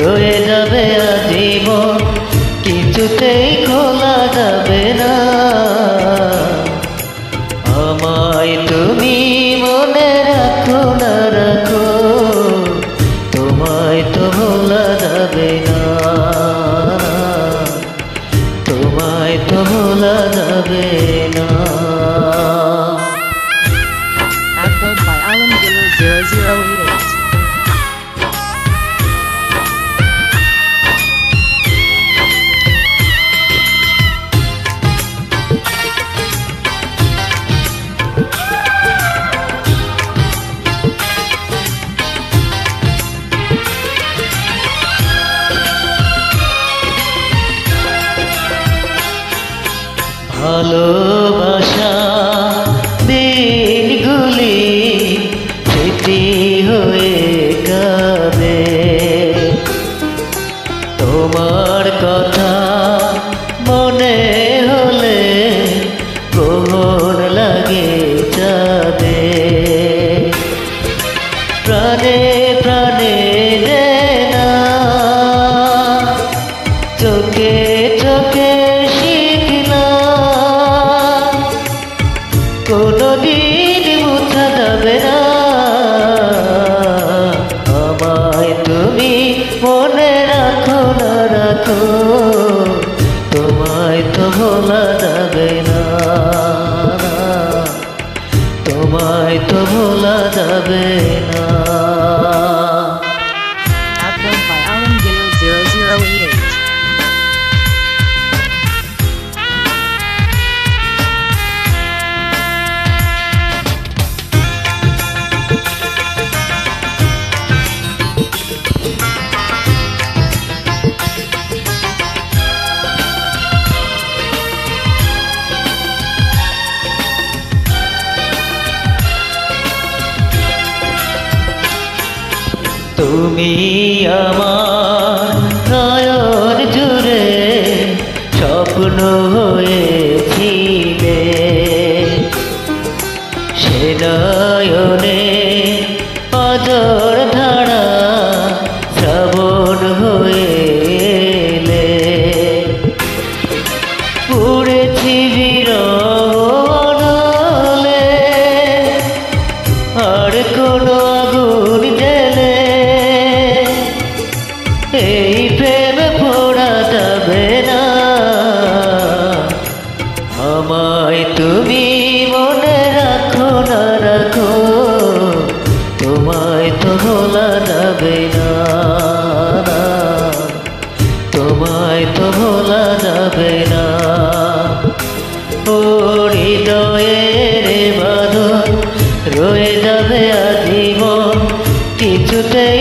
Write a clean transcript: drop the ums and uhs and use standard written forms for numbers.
রয়ে যাবে আজীবন, কিছুতেই খোলা যাবে না। আমায় তুমি মনে রাখো না রাখো, তোমায় তো ভোলা যাবে না, তোমায় তো ভোলা যাবে না। Upload by Alamgiller 0088. ভালোবাসা দিনগুলি স্মৃতি হয়ে কাঁদে, তোমার কথা মনে হলে গ্রহণ লাগে চাঁদে। প্রাণে প্রাণে না, চোখে চোখে কোনদিন মুছা যাবে না। আমায় তুমি মনে রাখো না রাখো, তোমায় তো ভোলা যাবে না, তোমায় তো ভোলা যাবে না। Upload by Alamgiller 0088. তুমি আমার নয়ন জুড়ে স্বপ্ন হয়েছিলে, সে নয়নে অজর ধারা শ্রাবণ হয়ে এলে। পুড়েছি বিরলে আর কোনো আগুন জেলে, এই প্রেম পোড়া যাবে না। আমায় তুমি মনে রাখো না রাখো, তোমায় তো ভোলা যাবে না, তোমায় তো ভোলা যাবে না। ও হৃদয়ের বাঁধন রয়ে যাবে আজীবন, কিছুতেই